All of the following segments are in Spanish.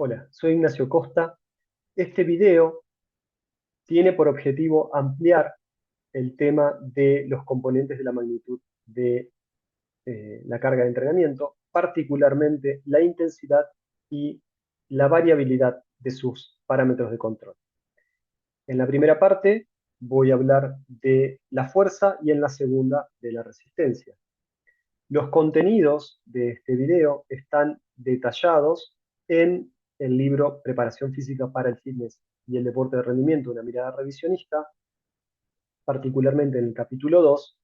Hola, soy Ignacio Costa. Este video tiene por objetivo ampliar el tema de los componentes de la magnitud de la carga de entrenamiento, particularmente la intensidad y la variabilidad de sus parámetros de control. En la primera parte voy a hablar de la fuerza y en la segunda de la resistencia. Los contenidos de este video están detallados en el libro Preparación Física para el Fitness y el Deporte de Rendimiento, una mirada revisionista, particularmente en el capítulo 2,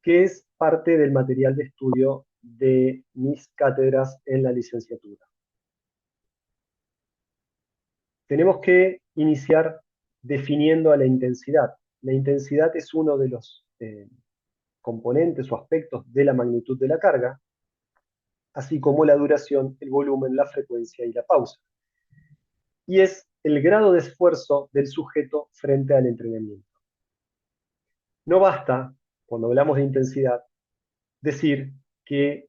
que es parte del material de estudio de mis cátedras en la licenciatura. Tenemos que iniciar definiendo a la intensidad. La intensidad es uno de los componentes o aspectos de la magnitud de la carga, así como la duración, el volumen, la frecuencia y la pausa. Y es el grado de esfuerzo del sujeto frente al entrenamiento. No basta, cuando hablamos de intensidad, decir que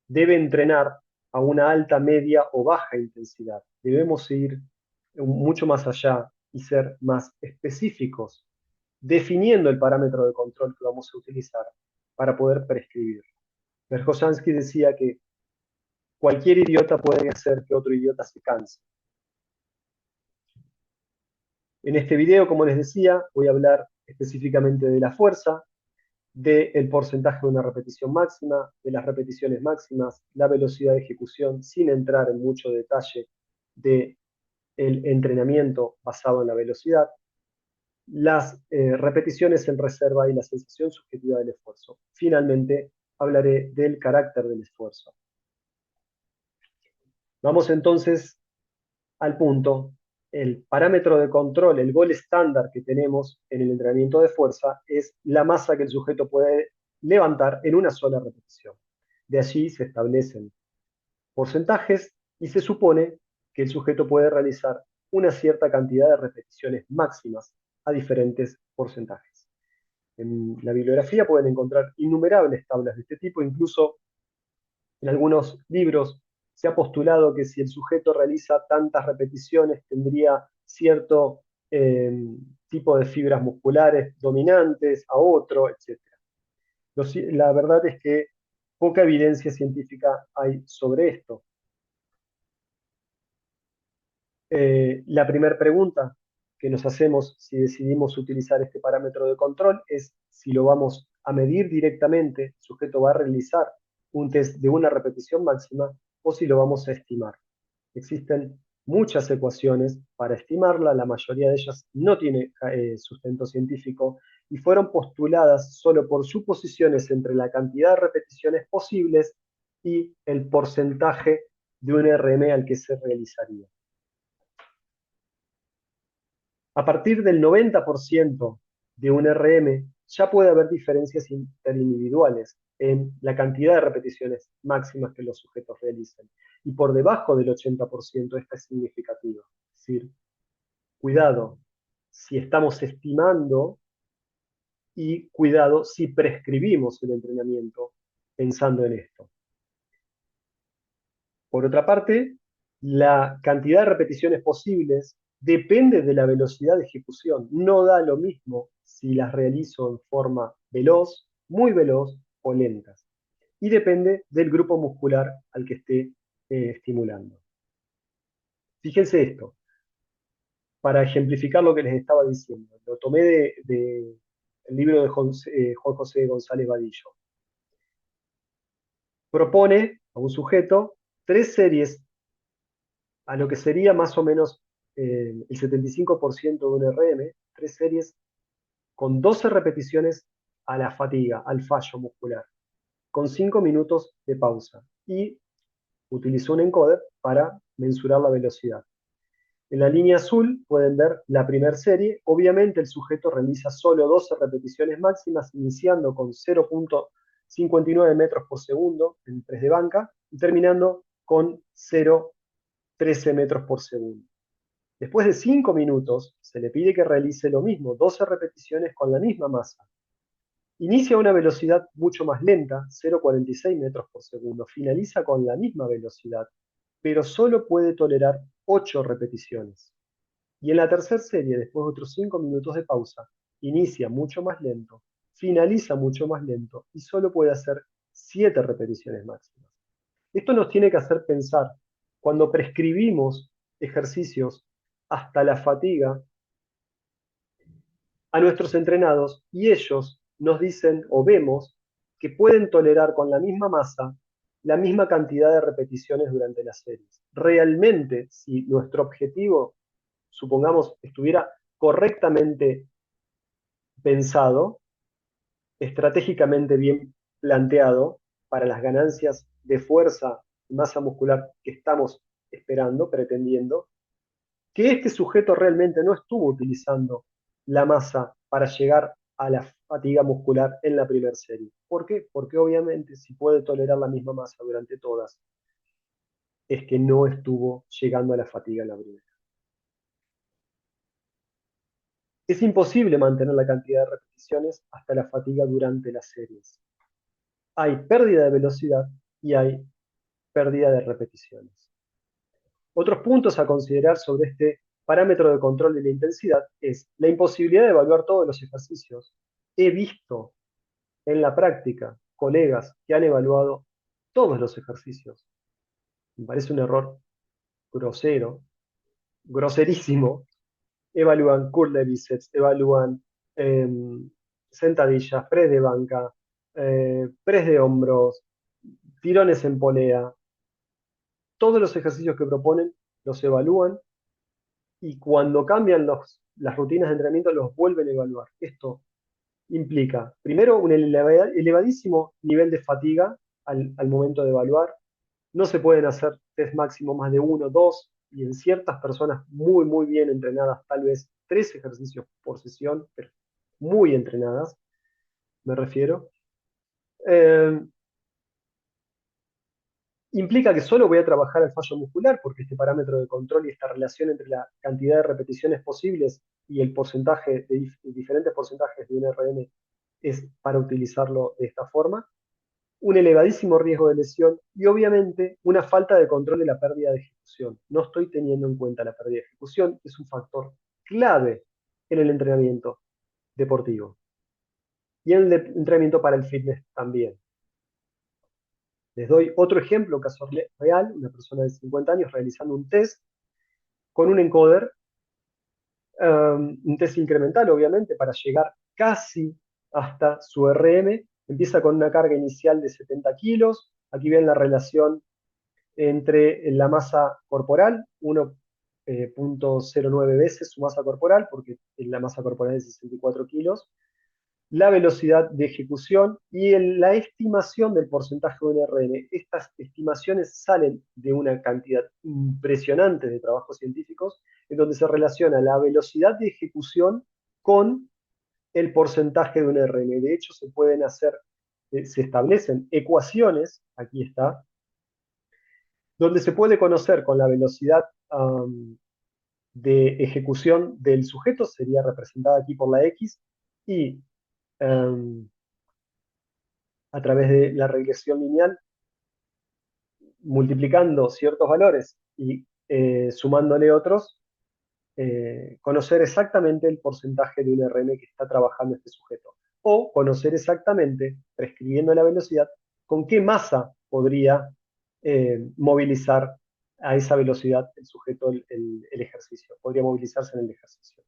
debe entrenar a una alta, media o baja intensidad. Debemos ir mucho más allá y ser más específicos, definiendo el parámetro de control que vamos a utilizar para poder prescribir. Verkhojansky decía que cualquier idiota puede hacer que otro idiota se canse. En este video, como les decía, voy a hablar específicamente de la fuerza, del porcentaje de una repetición máxima, de las repeticiones máximas, la velocidad de ejecución, sin entrar en mucho detalle del entrenamiento basado en la velocidad, las repeticiones en reserva y la sensación subjetiva del esfuerzo. Finalmente, hablaré del carácter del esfuerzo. Vamos entonces al punto. El parámetro de control, el gol estándar que tenemos en el entrenamiento de fuerza es la masa que el sujeto puede levantar en una sola repetición. De allí se establecen porcentajes y se supone que el sujeto puede realizar una cierta cantidad de repeticiones máximas a diferentes porcentajes. En la bibliografía pueden encontrar innumerables tablas de este tipo, incluso en algunos libros se ha postulado que si el sujeto realiza tantas repeticiones tendría cierto tipo de fibras musculares dominantes a otro, etc. La verdad es que poca evidencia científica hay sobre esto. La primera pregunta que nos hacemos si decidimos utilizar este parámetro de control es si lo vamos a medir directamente, el sujeto va a realizar un test de una repetición máxima o si lo vamos a estimar. Existen muchas ecuaciones para estimarla, la mayoría de ellas no tiene sustento científico y fueron postuladas solo por suposiciones entre la cantidad de repeticiones posibles y el porcentaje de un RM al que se realizaría. A partir del 90% de un RM ya puede haber diferencias interindividuales en la cantidad de repeticiones máximas que los sujetos realicen. Y por debajo del 80% esta es significativa. Es decir, cuidado si estamos estimando y cuidado si prescribimos el entrenamiento pensando en esto. Por otra parte, la cantidad de repeticiones posibles depende de la velocidad de ejecución. No da lo mismo si las realizo en forma veloz, muy veloz o lentas. Y depende del grupo muscular al que esté estimulando. Fíjense esto, para ejemplificar lo que les estaba diciendo. Lo tomé del libro de Juan José González Vadillo. Propone a un sujeto 3 series a lo que sería más o menos el 75% de un RM, 3 series con 12 repeticiones a la fatiga, al fallo muscular, con 5 minutos de pausa. Y utilizó un encoder para mensurar la velocidad. En la línea azul pueden ver la primera serie. Obviamente el sujeto realiza solo 12 repeticiones máximas, iniciando con 0,59 metros por segundo en press de banca y terminando con 0,13 metros por segundo. Después de 5 minutos, se le pide que realice lo mismo, 12 repeticiones con la misma masa. Inicia a una velocidad mucho más lenta, 0,46 metros por segundo. Finaliza con la misma velocidad, pero solo puede tolerar 8 repeticiones. Y en la tercera serie, después de otros 5 minutos de pausa, inicia mucho más lento, finaliza mucho más lento y solo puede hacer 7 repeticiones máximas. Esto nos tiene que hacer pensar, cuando prescribimos ejercicios hasta la fatiga a nuestros entrenados y ellos nos dicen o vemos que pueden tolerar con la misma masa la misma cantidad de repeticiones durante las series. Realmente, si nuestro objetivo, supongamos, estuviera correctamente pensado, estratégicamente bien planteado para las ganancias de fuerza y masa muscular que estamos esperando, pretendiendo, que este sujeto realmente no estuvo utilizando la masa para llegar a la fatiga muscular en la primera serie. ¿Por qué? Porque obviamente si puede tolerar la misma masa durante todas, es que no estuvo llegando a la fatiga en la primera. Es imposible mantener la cantidad de repeticiones hasta la fatiga durante las series. Hay pérdida de velocidad y hay pérdida de repeticiones. Otros puntos a considerar sobre este parámetro de control de la intensidad es la imposibilidad de evaluar todos los ejercicios. He visto en la práctica colegas que han evaluado todos los ejercicios. Me parece un error grosero, groserísimo. Evalúan curl de bíceps, evalúan eh, sentadillas, press de banca, press de hombros, tirones en polea. Todos los ejercicios que proponen los evalúan y cuando cambian las rutinas de entrenamiento los vuelven a evaluar. Esto implica, primero, un elevadísimo nivel de fatiga al momento de evaluar. No se pueden hacer test máximo más de uno, dos, y en ciertas personas muy, muy bien entrenadas, tal vez 3 ejercicios por sesión, pero muy entrenadas, me refiero. Eh, Implica que solo voy a trabajar el fallo muscular, porque este parámetro de control y esta relación entre la cantidad de repeticiones posibles y el porcentaje de diferentes porcentajes de un RM es para utilizarlo de esta forma. Un elevadísimo riesgo de lesión y obviamente una falta de control de la pérdida de ejecución. No estoy teniendo en cuenta la pérdida de ejecución, es un factor clave en el entrenamiento deportivo y en el entrenamiento para el fitness también. Les doy otro ejemplo, caso real, una persona de 50 años realizando un test con un encoder, un test incremental obviamente para llegar casi hasta su RM, empieza con una carga inicial de 70 kilos, aquí ven la relación entre la masa corporal, 1.09 veces su masa corporal, porque la masa corporal es de 64 kilos, la velocidad de ejecución y la estimación del porcentaje de un RM. Estas estimaciones salen de una cantidad impresionante de trabajos científicos en donde se relaciona la velocidad de ejecución con el porcentaje de un RM. De hecho, se pueden hacer, se establecen ecuaciones, aquí está, donde se puede conocer con la velocidad de ejecución del sujeto, sería representada aquí por la X, y um, a través de la regresión lineal, multiplicando ciertos valores y sumándole otros, conocer exactamente el porcentaje de un RM que está trabajando este sujeto. O conocer exactamente, prescribiendo la velocidad, con qué masa podría movilizar a esa velocidad el sujeto el ejercicio, podría movilizarse en el ejercicio.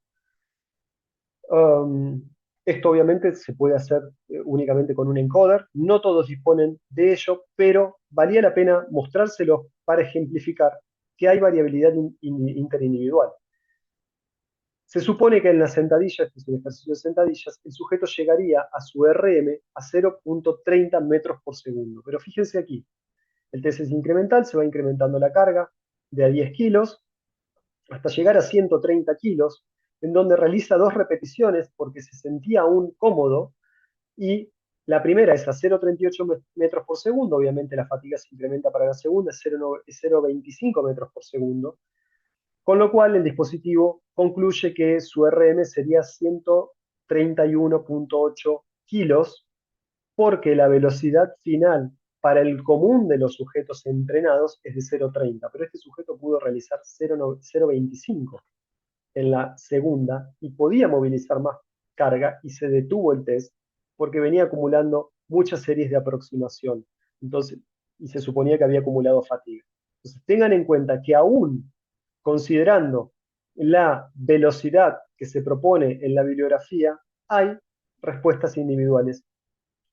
Um, Esto obviamente se puede hacer únicamente con un encoder, no todos disponen de ello, pero valía la pena mostrárselo para ejemplificar que hay variabilidad interindividual. Se supone que en la sentadilla, este es un ejercicio de sentadillas, el sujeto llegaría a su RM a 0.30 metros por segundo. Pero fíjense aquí, el test es incremental, se va incrementando la carga de a 10 kilos hasta llegar a 130 kilos, en donde realiza 2 repeticiones porque se sentía aún cómodo, y la primera es a 0.38 metros por segundo, obviamente la fatiga se incrementa para la segunda, es 0.25 metros por segundo, con lo cual el dispositivo concluye que su RM sería 131.8 kilos, porque la velocidad final para el común de los sujetos entrenados es de 0,30, pero este sujeto pudo realizar 0,25 en la segunda y podía movilizar más carga y se detuvo el test porque venía acumulando muchas series de aproximación. Entonces, y se suponía que había acumulado fatiga. Entonces, tengan en cuenta que aún considerando la velocidad que se propone en la bibliografía, hay respuestas individuales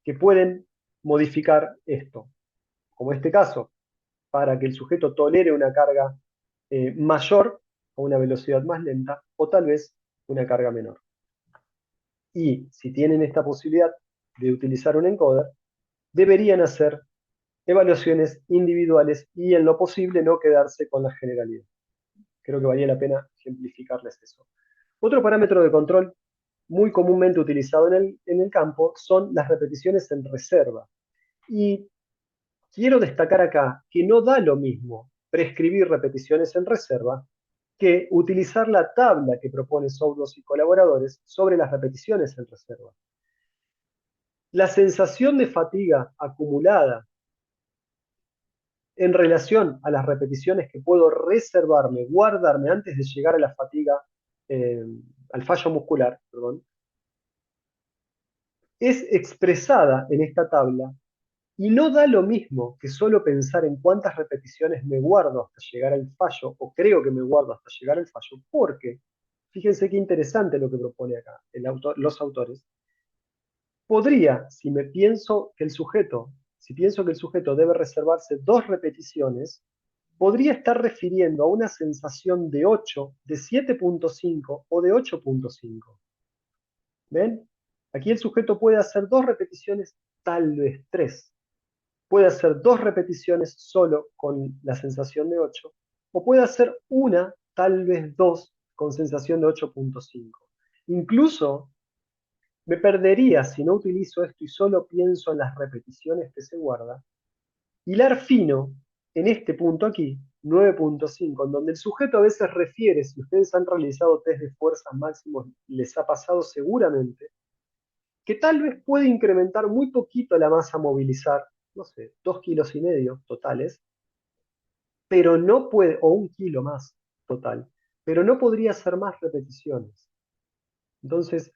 que pueden modificar esto. Como este caso, para que el sujeto tolere una carga mayor o una velocidad más lenta, o tal vez una carga menor. Y si tienen esta posibilidad de utilizar un encoder, deberían hacer evaluaciones individuales y en lo posible no quedarse con la generalidad. Creo que valía la pena ejemplificarles eso. Otro parámetro de control muy comúnmente utilizado en el campo son las repeticiones en reserva. Y quiero destacar acá que no da lo mismo prescribir repeticiones en reserva que utilizar la tabla que propone Soudos y colaboradores sobre las repeticiones en reserva. La sensación de fatiga acumulada en relación a las repeticiones que puedo reservarme, guardarme antes de llegar a la fatiga, al fallo muscular, perdón, es expresada en esta tabla y no da lo mismo que solo pensar en cuántas repeticiones me guardo hasta llegar al fallo, o creo que me guardo hasta llegar al fallo, porque, fíjense qué interesante lo que propone acá los autores, podría, si pienso que el sujeto debe reservarse 2 repeticiones, podría estar refiriendo a una sensación de 8, de 7,5 o de 8,5. ¿Ven? Aquí el sujeto puede hacer 2 repeticiones, tal vez 3. Puede hacer 2 repeticiones solo con la sensación de 8, o puede hacer una, tal vez 2, con sensación de 8,5. Incluso me perdería si no utilizo esto y solo pienso en las repeticiones que se guarda. Hilar fino en este punto aquí, 9,5, en donde el sujeto a veces refiere, si ustedes han realizado test de fuerzas máximos, les ha pasado seguramente, que tal vez puede incrementar muy poquito la masa a movilizar, no sé, 2,5 kilos totales, pero no puede, o 1 kilo más total, pero no podría hacer más repeticiones. Entonces,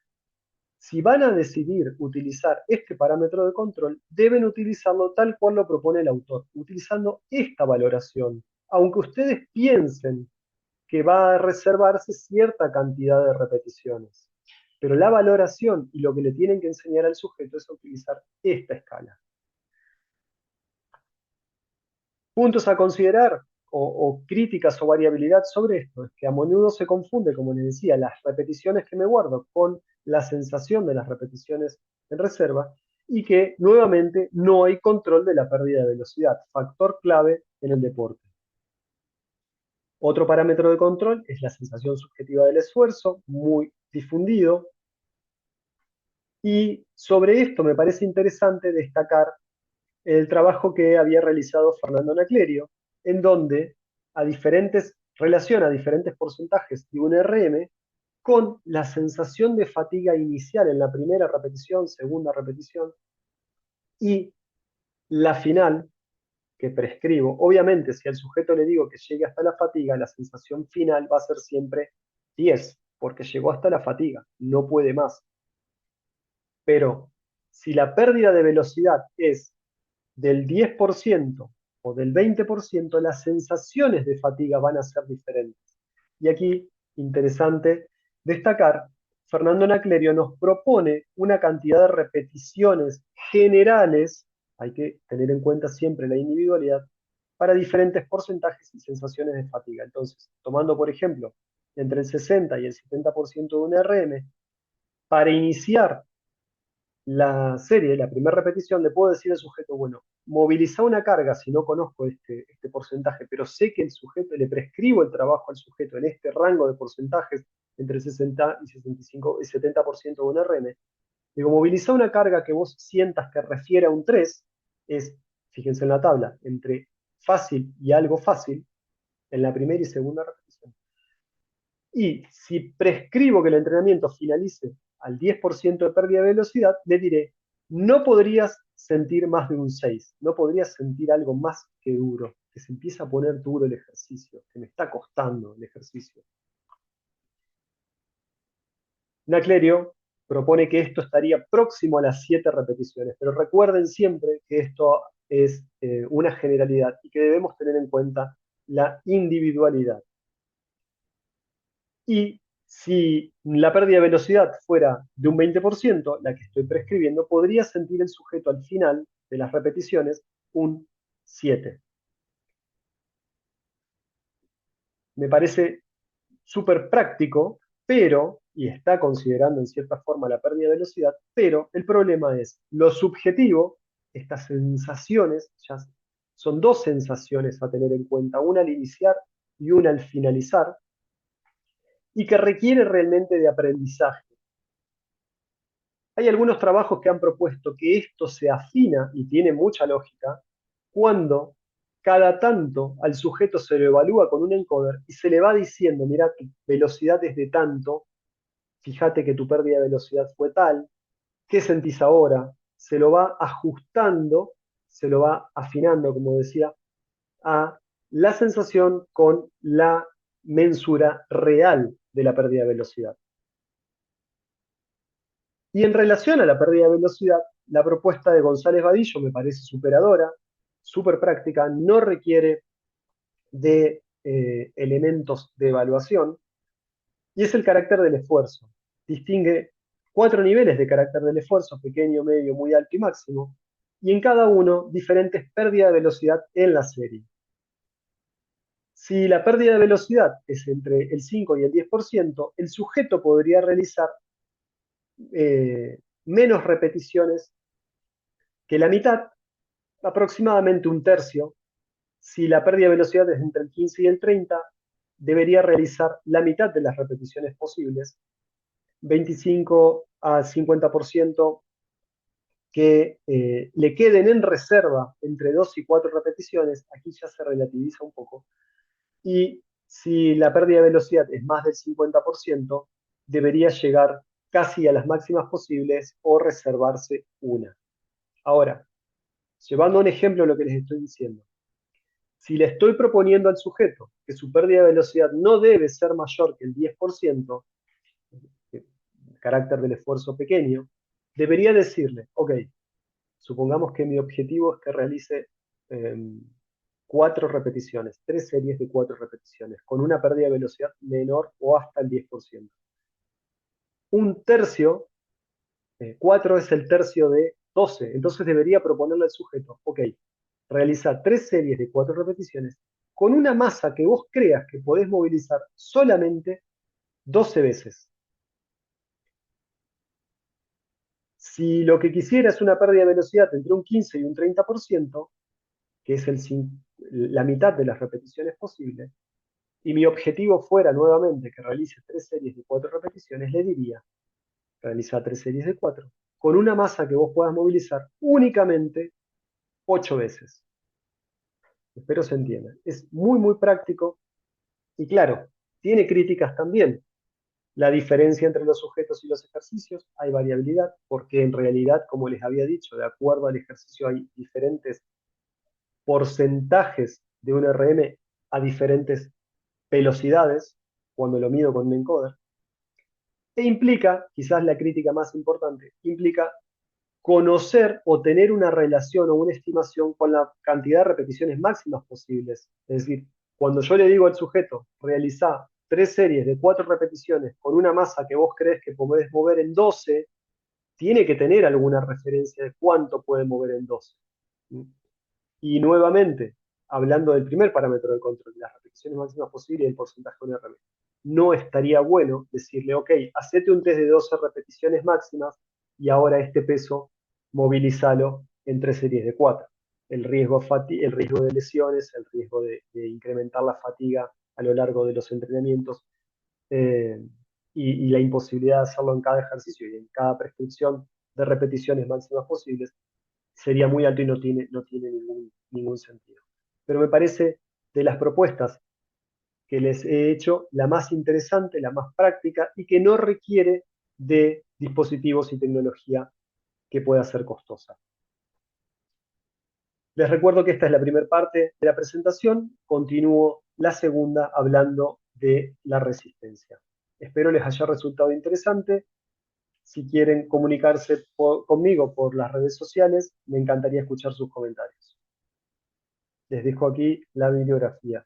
si van a decidir utilizar este parámetro de control, deben utilizarlo tal cual lo propone el autor, utilizando esta valoración, aunque ustedes piensen que va a reservarse cierta cantidad de repeticiones. Pero la valoración y lo que le tienen que enseñar al sujeto es a utilizar esta escala. Puntos a considerar o críticas o variabilidad sobre esto es que a menudo se confunde, como les decía, las repeticiones que me guardo con la sensación de las repeticiones en reserva y que nuevamente no hay control de la pérdida de velocidad, factor clave en el deporte. Otro parámetro de control es la sensación subjetiva del esfuerzo, muy difundido. Y sobre esto me parece interesante destacar el trabajo que había realizado Fernando Anaclerio, en donde relaciona diferentes porcentajes de un RM con la sensación de fatiga inicial en la primera repetición, segunda repetición, y la final que prescribo. Obviamente, si al sujeto le digo que llegue hasta la fatiga, la sensación final va a ser siempre 10, porque llegó hasta la fatiga, no puede más. Pero si la pérdida de velocidad es del 10% o del 20%, las sensaciones de fatiga van a ser diferentes. Y aquí, interesante destacar, Fernando Anaclerio nos propone una cantidad de repeticiones generales, hay que tener en cuenta siempre la individualidad, para diferentes porcentajes y sensaciones de fatiga. Entonces, tomando por ejemplo entre el 60 y el 70% de un RM, para iniciar la serie, la primera repetición, le puedo decir al sujeto, bueno, moviliza una carga si no conozco este porcentaje, pero sé que el sujeto, le prescribo el trabajo al sujeto en este rango de porcentajes entre 60 y 65 y 70% de un RM. Digo, moviliza una carga que vos sientas que refiere a un 3, es, fíjense en la tabla, entre fácil y algo fácil, en la primera y segunda repetición. Y si prescribo que el entrenamiento finalice al 10% de pérdida de velocidad, le diré, no podrías sentir más de un 6, no podrías sentir algo más que duro, que se empieza a poner duro el ejercicio, que me está costando el ejercicio. Naclerio propone que esto estaría próximo a las 7 repeticiones, pero recuerden siempre que esto es una generalidad y que debemos tener en cuenta la individualidad. Y si la pérdida de velocidad fuera de un 20%, la que estoy prescribiendo, podría sentir el sujeto al final de las repeticiones un 7. Me parece súper práctico, pero, y está considerando en cierta forma la pérdida de velocidad, pero el problema es lo subjetivo, estas sensaciones, ya son dos sensaciones a tener en cuenta, una al iniciar y una al finalizar, y que requiere realmente de aprendizaje. Hay algunos trabajos que han propuesto que esto se afina, y tiene mucha lógica, cuando cada tanto al sujeto se lo evalúa con un encoder y se le va diciendo, mira, tu velocidad es de tanto, fíjate que tu pérdida de velocidad fue tal, ¿qué sentís ahora? Se lo va ajustando, se lo va afinando, como decía, a la sensación con la mensura real de la pérdida de velocidad. Y en relación a la pérdida de velocidad, la propuesta de González Vadillo me parece superadora, súper práctica, no requiere de elementos de evaluación, y es el carácter del esfuerzo. Distingue 4 niveles de carácter del esfuerzo, pequeño, medio, muy alto y máximo, y en cada uno diferentes pérdidas de velocidad en la serie. Si la pérdida de velocidad es entre el 5 y el 10%, el sujeto podría realizar menos repeticiones que la mitad, aproximadamente un tercio. Si la pérdida de velocidad es entre el 15 y el 30, debería realizar la mitad de las repeticiones posibles, 25 a 50% que le queden en reserva entre 2 y 4 repeticiones, aquí ya se relativiza un poco, y si la pérdida de velocidad es más del 50%, debería llegar casi a las máximas posibles o reservarse una. Ahora, llevando un ejemplo de lo que les estoy diciendo, si le estoy proponiendo al sujeto que su pérdida de velocidad no debe ser mayor que el 10%, carácter del esfuerzo pequeño, debería decirle, ok, supongamos que mi objetivo es que realice eh, 4 repeticiones, 3 series de 4 repeticiones, con una pérdida de velocidad menor o hasta el 10%. Un tercio, 4 es el tercio de 12, entonces debería proponerle al sujeto, ok, realiza 3 series de 4 repeticiones con una masa que vos creas que podés movilizar solamente 12 veces. Si lo que quisiera es una pérdida de velocidad entre un 15 y un 30%, que es la mitad de las repeticiones posibles, y mi objetivo fuera nuevamente que realice 3 series de 4 repeticiones, le diría, realiza 3 series de 4, con una masa que vos puedas movilizar únicamente 8 veces. Espero se entienda. Es muy, muy práctico y claro, tiene críticas también. La diferencia entre los sujetos y los ejercicios, hay variabilidad, porque en realidad, como les había dicho, de acuerdo al ejercicio hay diferentes porcentajes de un RM a diferentes velocidades, cuando lo mido con un encoder, e implica, quizás la crítica más importante, implica conocer o tener una relación o una estimación con la cantidad de repeticiones máximas posibles. Es decir, cuando yo le digo al sujeto, realiza 3 series de 4 repeticiones con una masa que vos crees que podés mover en 12, tiene que tener alguna referencia de cuánto puede mover en 12. Y nuevamente, hablando del primer parámetro de control, las repeticiones máximas posibles y el porcentaje de un RM, no estaría bueno decirle, ok, hacete un test de 12 repeticiones máximas y ahora este peso movilízalo en 3 series de 4. El riesgo de lesiones, el riesgo de incrementar la fatiga a lo largo de los entrenamientos eh, y la imposibilidad de hacerlo en cada ejercicio y en cada prescripción de repeticiones máximas posibles sería muy alto y no tiene ningún sentido. Pero me parece de las propuestas que les he hecho la más interesante, la más práctica y que no requiere de dispositivos y tecnología que pueda ser costosa. Les recuerdo que esta es la primera parte de la presentación. Continúo la segunda hablando de la resistencia. Espero les haya resultado interesante. Si quieren comunicarse conmigo por las redes sociales, me encantaría escuchar sus comentarios. Les dejo aquí la bibliografía.